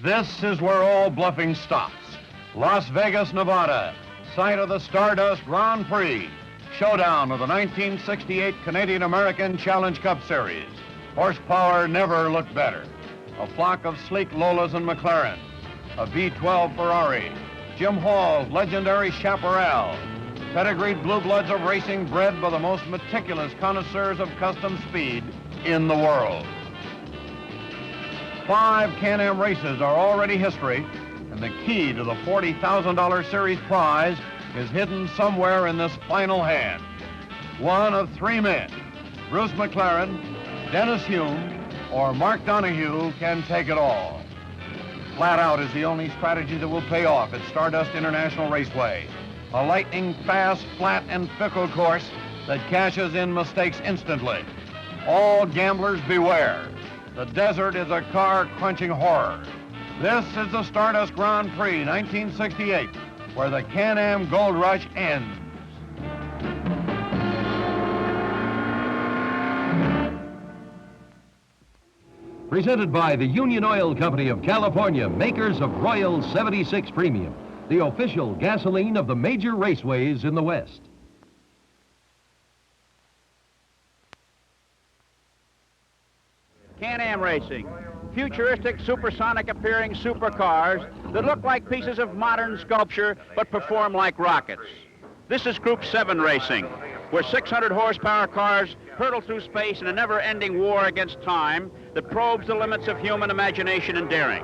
This is where all bluffing stops. Las Vegas, Nevada, site of the Stardust Grand Prix, showdown of the 1968 Canadian-American Challenge Cup Series. Horsepower never looked better. A flock of sleek Lolas and McLarens, a V12 Ferrari, Jim Hall's legendary Chaparral, pedigreed blue bloods of racing bred by the most meticulous connoisseurs of custom speed in the world. 5 Can-Am races are already history, and the key to the $40,000 series prize is hidden somewhere in this final hand. One of 3 men, Bruce McLaren, Dennis Hume, or Mark Donohue, can take it all. Flat out is the only strategy that will pay off at Stardust International Raceway. A lightning-fast, flat, and fickle course that cashes in mistakes instantly. All gamblers beware. The desert is a car-crunching horror. This is the Stardust Grand Prix 1968, where the Can-Am Gold Rush ends. Presented by the Union Oil Company of California, makers of Royal 76 Premium, the official gasoline of the major raceways in the West. Can-Am Racing, futuristic, supersonic appearing supercars that look like pieces of modern sculpture but perform like rockets. This is Group 7 Racing, where 600 horsepower cars hurtle through space in a never-ending war against time that probes the limits of human imagination and daring.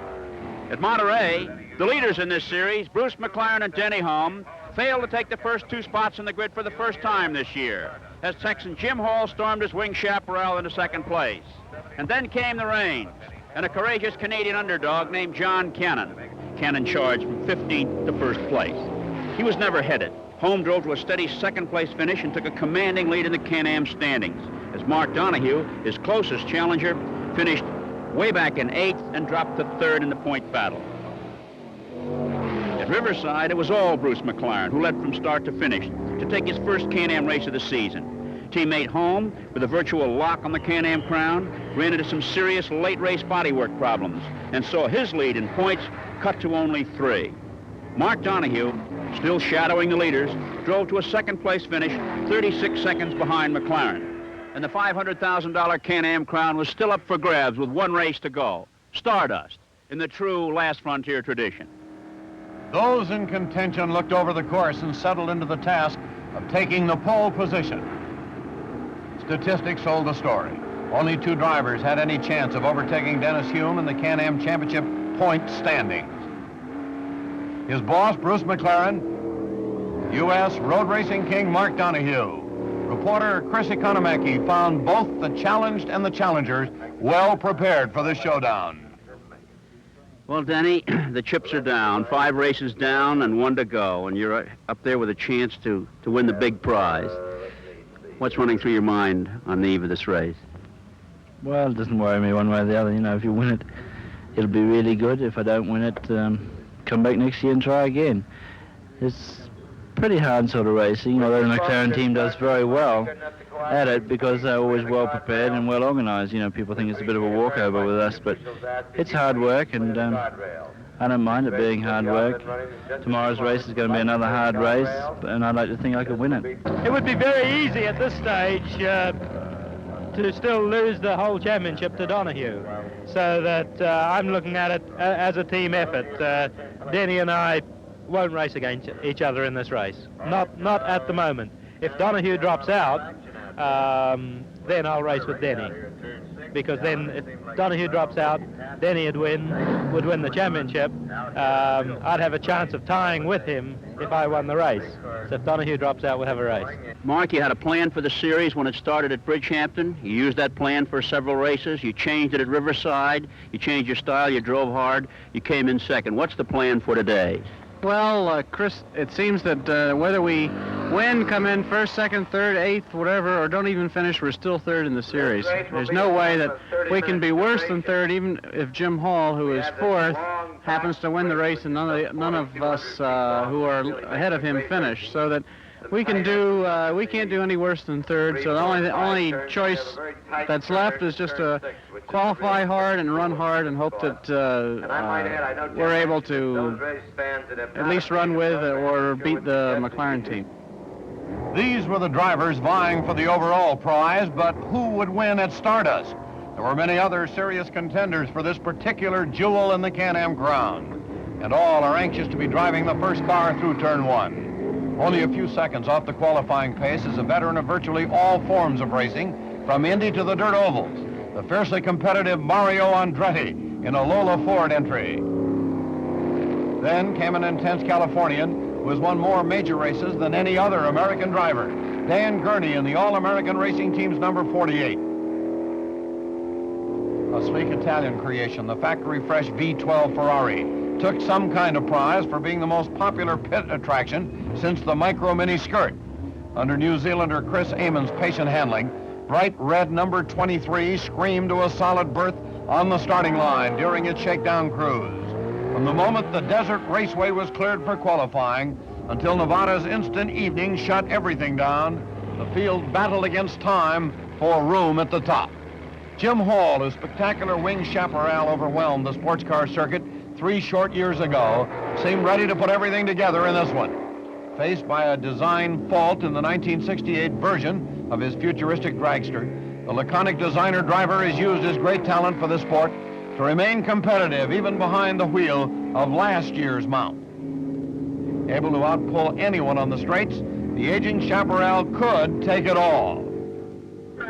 At Monterey, the leaders in this series, Bruce McLaren and Denny Hulme, failed to take the first 2 spots in the grid for the first time this year, as Texan Jim Hall stormed his winged Chaparral into second place. And then came the rains, and a courageous Canadian underdog named John Cannon. Cannon charged from 15th to first place. He was never headed. Hulme drove to a steady second-place finish and took a commanding lead in the Can-Am standings, as Mark Donohue, his closest challenger, finished way back in 8th and dropped to 3rd in the point battle. At Riverside, it was all Bruce McLaren, who led from start to finish to take his first Can-Am race of the season. Teammate Hulme, with a virtual lock on the Can-Am crown, ran into some serious late-race bodywork problems and saw his lead in points cut to only 3. Mark Donohue, still shadowing the leaders, drove to a second-place finish 36 seconds behind McLaren. And the $500,000 Can-Am crown was still up for grabs with 1 race to go. Stardust, in the true last frontier tradition. Those in contention looked over the course and settled into the task of taking the pole position. Statistics told the story. Only 2 drivers had any chance of overtaking Dennis Hume in the Can-Am Championship point standings. His boss, Bruce McLaren, U.S. road racing king Mark Donohue. Reporter Chris Economaki found both the challenged and the challengers well prepared for the showdown. Well, Denny, the chips are down. 5 races down and 1 to go, and you're up there with a chance to win the big prize. What's running through your mind on the eve of this race? Well, it doesn't worry me one way or the other. You know, if you win it, it'll be really good. If I don't win it, come back next year and try again. It's pretty hard sort of racing, although the McLaren team does very well at it because they're always well prepared and well organized. You know, people think it's a bit of a walkover with us, but it's hard work, and I don't mind it being hard work. Tomorrow's race is going to be another hard race, and I'd like to think I could win it. It would be very easy at this stage to still lose the whole championship to Donohue. So that I'm looking at it as a team effort. Denny and I won't race against each other in this race. Not at the moment. If Donohue drops out, then I'll race with Denny. Because then if Donohue drops out, Denny would win the championship. I'd have a chance of tying with him if I won the race. So if Donohue drops out, we'll have a race. Mark, you had a plan for the series when it started at Bridgehampton. You used that plan for several races. You changed it at Riverside. You changed your style. You drove hard. You came in second. What's the plan for today? Well, Chris, it seems that whether we win, come in first, second, third, eighth, whatever, or don't even finish, we're still third in the series. There's no way that we can be worse than third, even if Jim Hall, who is fourth, happens to win the race and none of us who are ahead of him finish. So that we can't do any worse than third. So the only choice that's left is just to qualify hard and run hard and hope that we're able to at least run with or beat the McLaren team. These were the drivers vying for the overall prize, but who would win at Stardust? There were many other serious contenders for this particular jewel in the Can-Am crown, and all are anxious to be driving the first car through turn one. Only a few seconds off the qualifying pace is a veteran of virtually all forms of racing, from Indy to the dirt ovals, the fiercely competitive Mario Andretti in a Lola Ford entry. Then came an intense Californian who has won more major races than any other American driver, Dan Gurney in the All-American Racing Team's number 48. A sleek Italian creation, the factory-fresh V12 Ferrari, took some kind of prize for being the most popular pit attraction since the Micro Mini Skirt. Under New Zealander Chris Amon's patient handling, bright red number 23 screamed to a solid berth on the starting line during its shakedown cruise. From the moment the desert raceway was cleared for qualifying until Nevada's instant evening shut everything down, the field battled against time for room at the top. Jim Hall, whose spectacular wing chaparral overwhelmed the sports car circuit 3 short years ago, seemed ready to put everything together in this one. Faced by a design fault in the 1968 version of his futuristic dragster, the laconic designer driver has used his great talent for the sport to remain competitive even behind the wheel of last year's mount. Able to outpull anyone on the straights, the aging chaparral could take it all.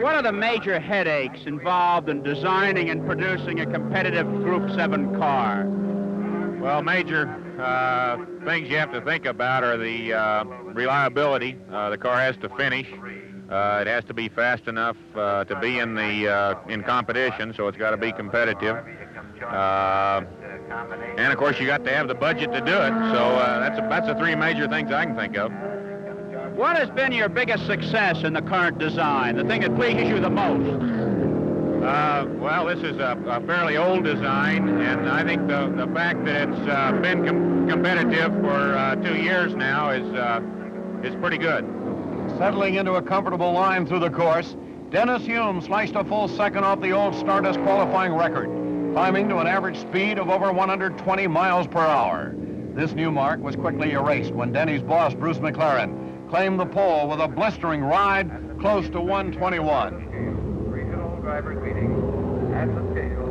What are the major headaches involved in designing and producing a competitive Group 7 car? Well, major things you have to think about are the reliability. The car has to finish. It has to be fast enough to be in competition, so it's got to be competitive. And of course, you got to have the budget to do it. So that's the 3 major things I can think of. What has been your biggest success in the current design? The thing that pleases you the most? Well, this is a fairly old design, and I think the fact that it's been competitive for 2 years now is pretty good. Settling into a comfortable line through the course, Dennis Hume sliced a full second off the old Stardust qualifying record, climbing to an average speed of over 120 miles per hour. This new mark was quickly erased when Denny's boss, Bruce McLaren, claimed the pole with a blistering ride close to 121. Regional drivers meeting at the scale.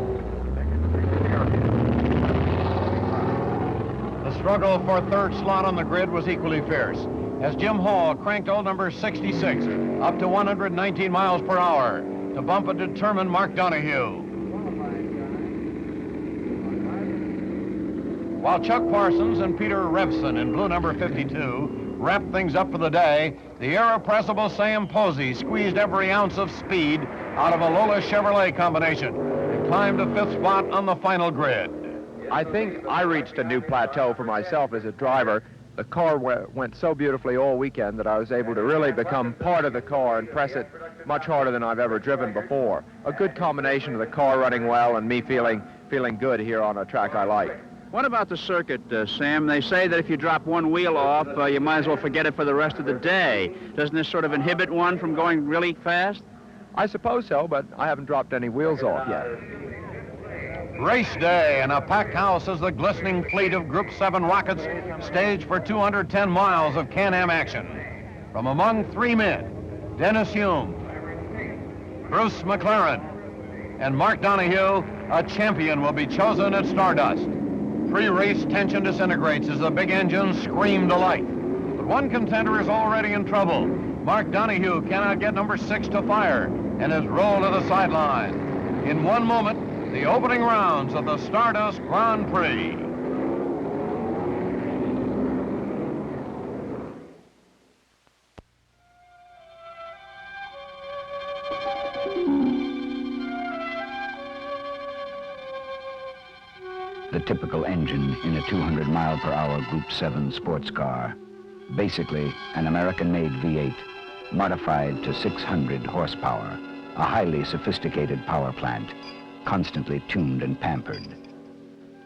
The struggle for third slot on the grid was equally fierce as Jim Hall cranked old number 66 up to 119 miles per hour to bump a determined Mark Donohue. While Chuck Parsons and Peter Revson in blue number 52 wrapped things up for the day, the irrepressible Sam Posey squeezed every ounce of speed out of a Lola Chevrolet combination and climbed to 5th spot on the final grid. I think I reached a new plateau for myself as a driver. The car went so beautifully all weekend that I was able to really become part of the car and press it much harder than I've ever driven before. A good combination of the car running well and me feeling good here on a track I like. What about the circuit, Sam? They say that if you drop one wheel off, you might as well forget it for the rest of the day. Doesn't this sort of inhibit one from going really fast? I suppose so, but I haven't dropped any wheels off yet. Race day and a packed house as the glistening fleet of Group 7 rockets staged for 210 miles of Can-Am action. From among 3 men, Dennis Hume, Bruce McLaren, and Mark Donohue, a champion will be chosen at Stardust. Pre-race tension disintegrates as the big engines scream delight. But one contender is already in trouble. Mark Donohue cannot get number 6 to fire and is rolled to the sideline. In one moment, the opening rounds of the Stardust Grand Prix. The typical engine in a 200-mile-per-hour Group 7 sports car. Basically, an American-made V8, modified to 600 horsepower, a highly sophisticated power plant, constantly tuned and pampered.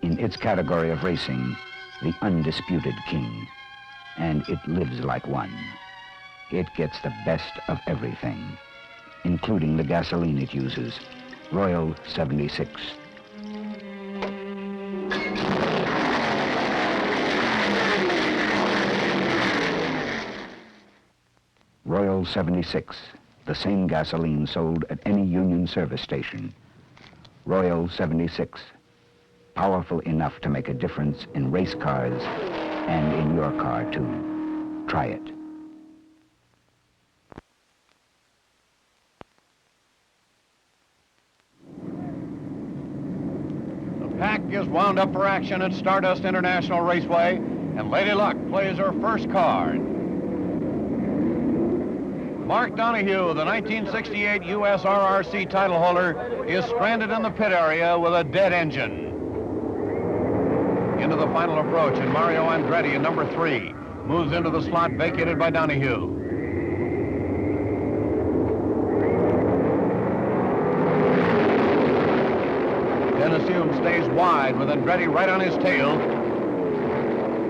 In its category of racing, the undisputed king, and it lives like one. It gets the best of everything, including the gasoline it uses, Royal 76. Royal 76, the same gasoline sold at any Union service station. Royal 76, powerful enough to make a difference in race cars and in your car, too. Try it. The pack is wound up for action at Stardust International Raceway, and Lady Luck plays her first card. Mark Donahue, the 1968 U.S. RRC title holder, is stranded in the pit area with a dead engine. Into the final approach, and Mario Andretti in number 3 moves into the slot vacated by Donahue. Dennis Hume stays wide with Andretti right on his tail.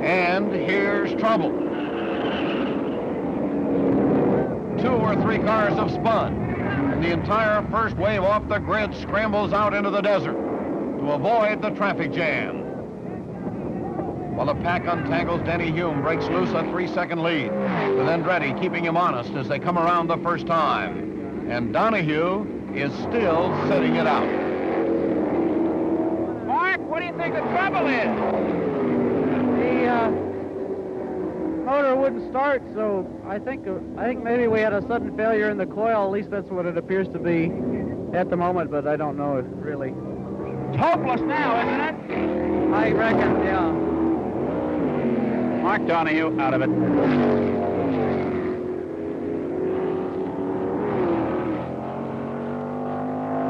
And here's trouble. 2 or 3 cars have spun, and the entire first wave off the grid scrambles out into the desert to avoid the traffic jam. While the pack untangles, Denny Hume breaks loose a 3-second lead, with Andretti keeping him honest as they come around the first time. And Donahue is still sitting it out. Mark, what do you think the trouble is? The motor wouldn't start, so I think maybe we had a sudden failure in the coil. At least that's what it appears to be at the moment, but I don't know if really. It's hopeless now, isn't it? I reckon, yeah. Mark Donahue out of it.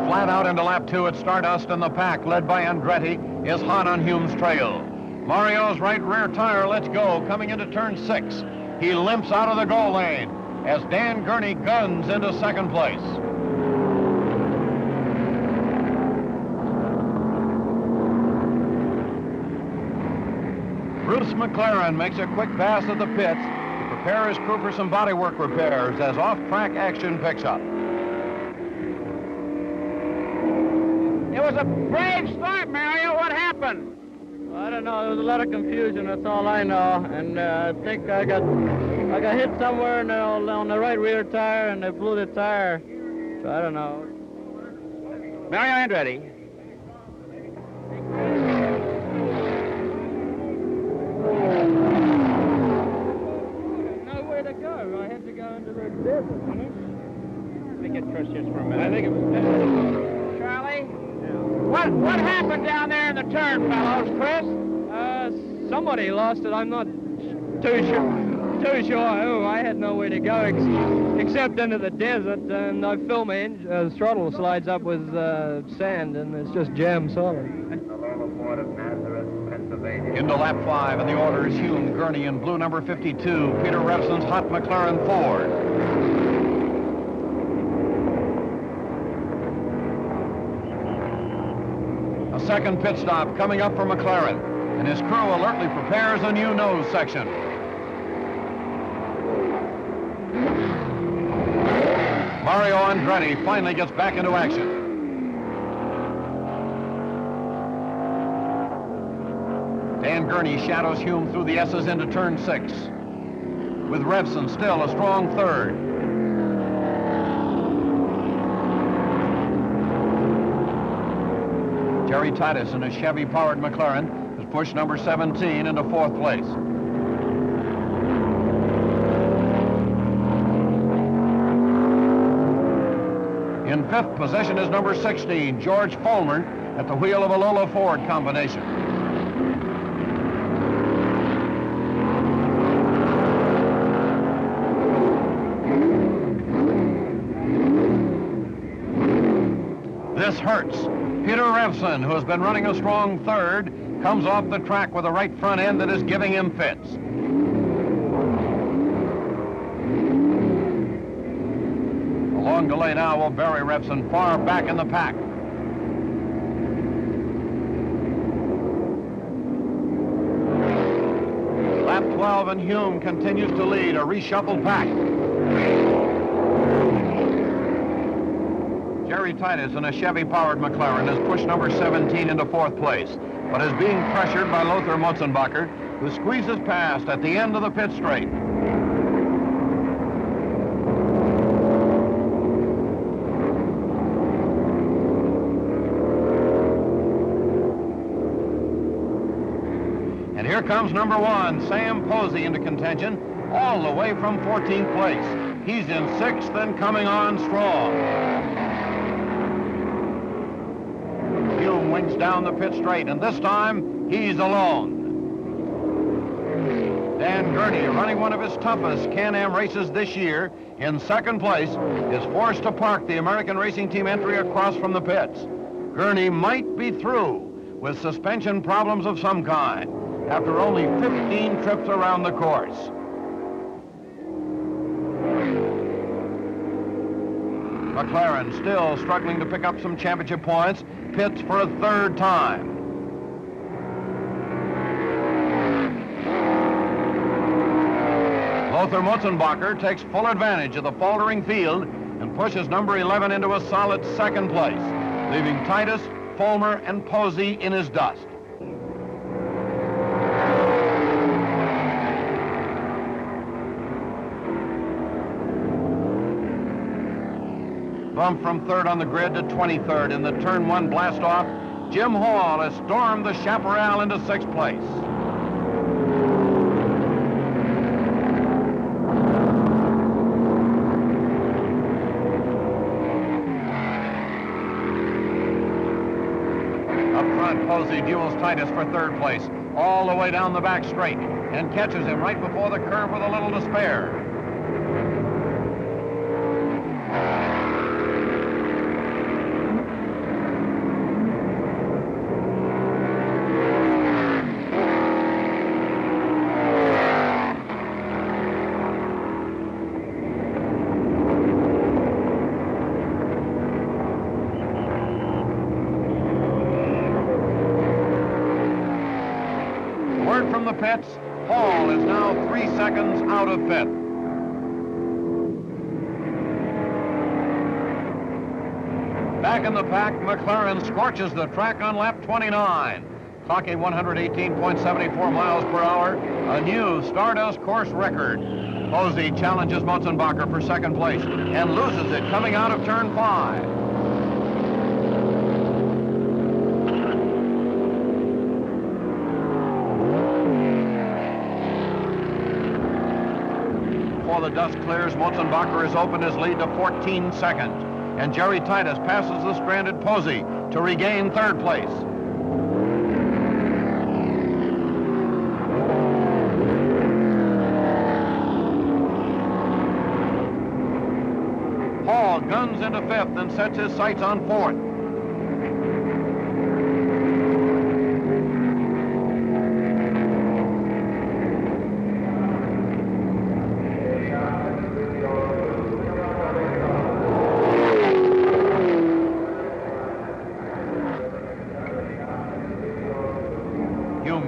Flat out into lap 2 at Stardust, and the pack, led by Andretti, is hot on Hume's trail. Mario's right rear tire lets go coming into turn 6. He limps out of the goal lane as Dan Gurney guns into second place. Bruce McLaren makes a quick pass at the pits to prepare his crew for some bodywork repairs as off-track action picks up. It was a brave start, Mario. What happened? I don't know. There was a lot of confusion. That's all I know. And I think I got hit somewhere on the right rear tire, and they blew the tire. So I don't know. Mario Andretti. Nowhere to go. I had to go into the desert. Let me get Chris just for a minute. I think it was Charlie. What happened down there in the turn, fellows, Chris? Somebody lost it. I'm not too sure who. I had nowhere to go except into the desert, and I filled my throttle slides up with sand, and it's just jam solid. Into lap 5, and the order is Hume, Gurney, and blue number 52, Peter Revson's hot McLaren Ford. A second pit stop coming up for McLaren, and his crew alertly prepares a new nose section. Mario Andretti finally gets back into action. Dan Gurney shadows Hume through the S's into turn 6, with Revson still a strong third. Jerry Titus in a Chevy-powered McLaren has pushed number 17 into 4th place. In 5th position is number 16, George Follmer, at the wheel of a Lola Ford combination. This hurts. Peter Revson, who has been running a strong third, comes off the track with a right front end that is giving him fits. A long delay now will bury Revson far back in the pack. Lap 12, and Hume continues to lead a reshuffled pack. Jerry Titus in a Chevy-powered McLaren has pushed number 17 into 4th place, but is being pressured by Lothar Motzenbacher, who squeezes past at the end of the pit straight. And here comes number 1, Sam Posey, into contention, all the way from 14th place. He's in 6th and coming on strong. Hume wings down the pit straight, and this time, he's alone. Dan Gurney, running one of his toughest Can-Am races this year, in 2nd place, is forced to park the American Racing Team entry across from the pits. Gurney might be through with suspension problems of some kind after only 15 trips around the course. McLaren still struggling to pick up some championship points, pits for a 3rd time. Lothar Motzenbacher takes full advantage of the faltering field and pushes number 11 into a solid 2nd place, leaving Titus, Fulmer, and Posey in his dust. Bump from 3rd on the grid to 23rd in the turn 1 blast-off. Jim Hall has stormed the Chaparral into 6th place. Up front, Posey duels Titus for 3rd place, all the way down the back straight, and catches him right before the curve with a little to spare. From the pits, Hall is now 3 seconds out of 5th. Back in the pack, McLaren scorches the track on lap 29, clocking 118.74 miles per hour, a new Stardust course record. Posey challenges Motzenbacher for 2nd place and loses it coming out of turn 5. Before the dust clears, Motzenbacher has opened his lead to 14 seconds, and Jerry Titus passes the stranded Posey to regain 3rd place. Hall guns into 5th and sets his sights on 4th.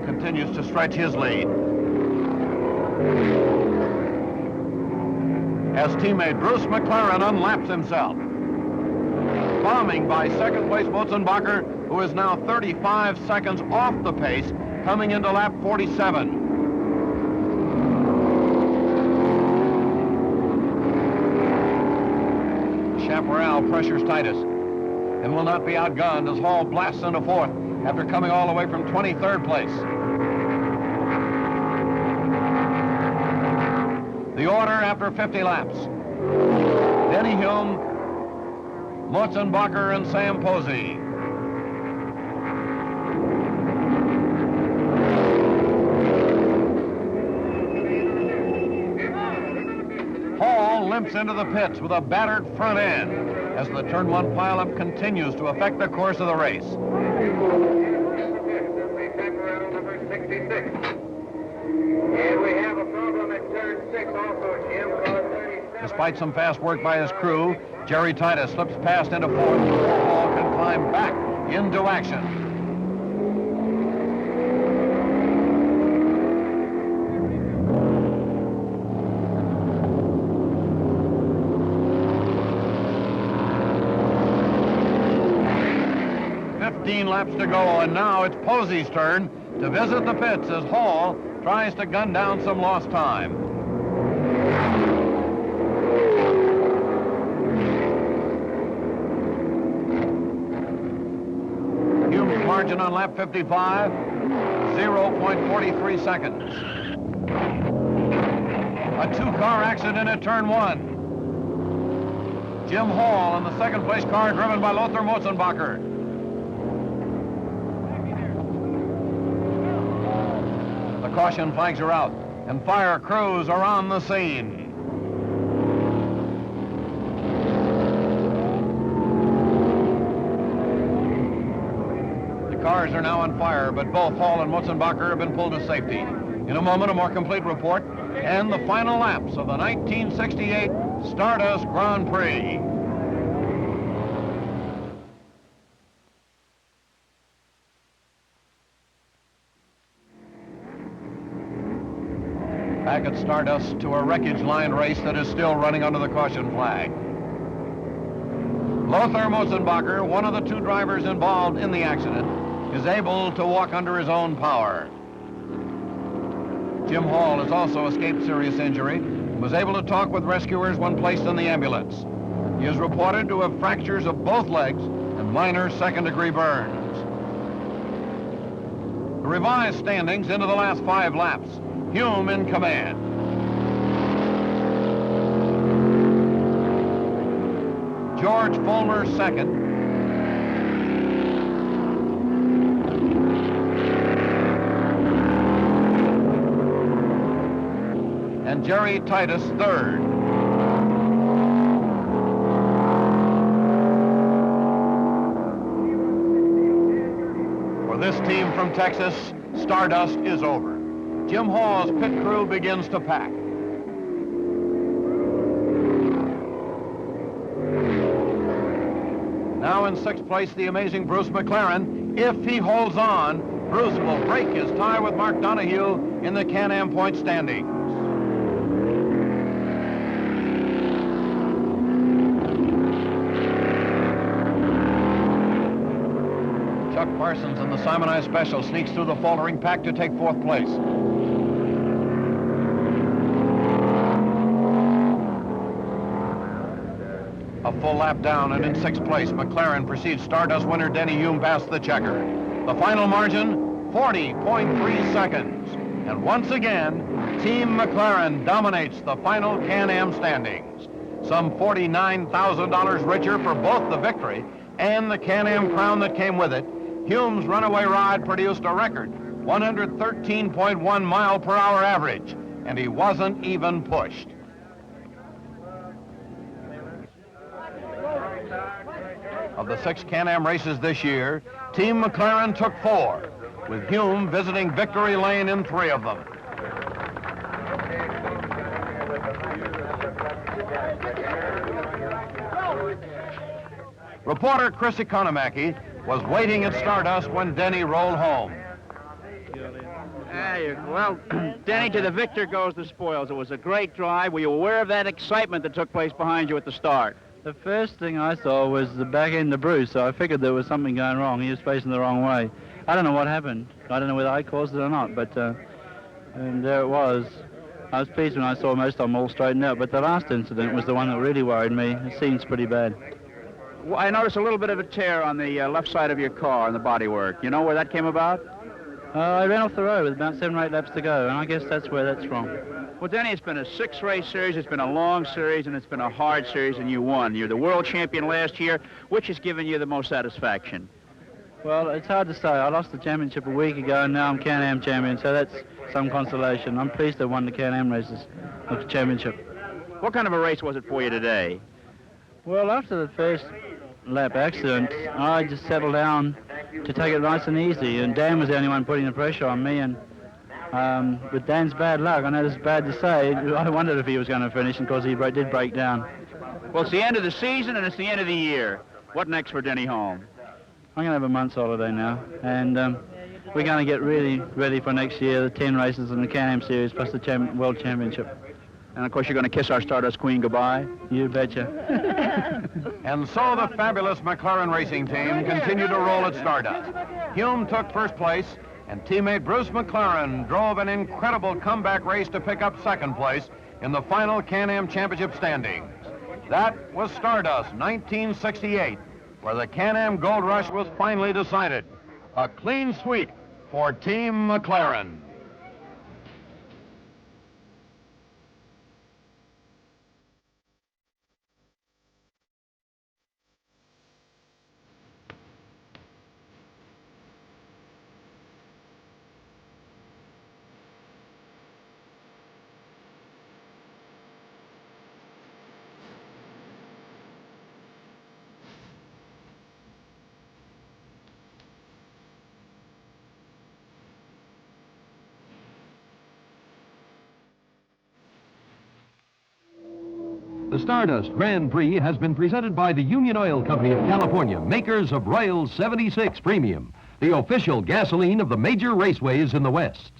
Continues to stretch his lead. As teammate Bruce McLaren unlaps himself. Bombing by 2nd place Motzenbacher, who is now 35 seconds off the pace, coming into lap 47. Chaparral pressures Titus and will not be outgunned as Hall blasts into 4th after coming all the way from 23rd place. The order after 50 laps. Denny Hume, Motzenbacher, and Sam Posey. Hall limps into the pits with a battered front end as the turn 1 pileup continues to affect the course of the race. Number 66. And we have a problem at turn 6 also, Jim. Despite some fast work by his crew, Jerry Titus slips past into 4th before Hall can climb back into action. laps to go, and now it's Posey's turn to visit the pits as Hall tries to gun down some lost time. Hume's margin on lap 55, 0.43 seconds. A two-car accident at turn 1. Jim Hall in the second-place car driven by Lothar Motzenbacher. The caution flags are out, and fire crews are on the scene. The cars are now on fire, but both Hall and Motzenbacher have been pulled to safety. In a moment, a more complete report and the final laps of the 1968 Stardust Grand Prix. Back at Stardust to a wreckage-line race that is still running under the caution flag. Lothar Motzenbacher, one of the two drivers involved in the accident, is able to walk under his own power. Jim Hall has also escaped serious injury and was able to talk with rescuers when placed in the ambulance. He is reported to have fractures of both legs and minor second-degree burns. The revised standings into the last 5 laps. Hume in command. George Fulmer second. And Jerry Titus third. For this team from Texas, Stardust is over. Jim Hall's pit crew begins to pack. Now in 6th place, the amazing Bruce McLaren. If he holds on, Bruce will break his tie with Mark Donohue in the Can-Am point standings. Chuck Parsons in the Simonized Special sneaks through the faltering pack to take 4th place. A full lap down, and in 6th place, McLaren precedes Stardust winner Denny Hume past the checker. The final margin, 40.3 seconds. And once again, Team McLaren dominates the final Can-Am standings. Some $49,000 richer for both the victory and the Can-Am crown that came with it. Hume's runaway ride produced a record 113.1 mile per hour average, and he wasn't even pushed. Of the 6 Can-Am races this year, Team McLaren took 4, with Hume visiting victory lane in 3 of them. Reporter Chris Economaki was waiting at Stardust when Denny rolled home. Well, Denny, to the victor goes the spoils. It was a great drive. Were you aware of that excitement that took place behind you at the start? The first thing I saw was the back end of Bruce, so I figured there was something going wrong. He was facing the wrong way. I don't know what happened. I don't know whether I caused it or not, but and there it was. I was pleased when I saw most of them all straightened out, but the last incident was the one that really worried me. It seems pretty bad. Well, I noticed a little bit of a tear on the left side of your car in the bodywork. You know where that came about? I ran off the road with about 7 or 8 laps to go, and I guess that's where that's from. Well, Denny, it's been a 6-race series, it's been a long series, and it's been a hard series, and you won. You're the world champion last year. Which has given you the most satisfaction? Well, it's hard to say. I lost the championship a week ago, and now I'm Can-Am champion, so that's some consolation. I'm pleased to have won the Can-Am races of the championship. What kind of a race was it for you today? Well, after the first lap accident, I just settled down to take it nice and easy, and Dan was the only one putting the pressure on me, and with Dan's bad luck, I know this is bad to say, I wondered if he was going to finish, because he did break down. Well, it's the end of the season, and it's the end of the year. What next for Denny Holm? I'm going to have a month's holiday now, and we're going to get really ready for next year, the 10 races in the Can-Am Series, plus the World Championship. And of course, you're going to kiss our Stardust Queen goodbye. You betcha. And so the fabulous McLaren racing team continued to roll at Stardust. Hume took first place, and teammate Bruce McLaren drove an incredible comeback race to pick up second place in the final Can-Am Championship standings. That was Stardust 1968, where the Can-Am Gold Rush was finally decided. A clean sweep for Team McLaren. The Stardust Grand Prix has been presented by the Union Oil Company of California, makers of Royal 76 Premium, the official gasoline of the major raceways in the West.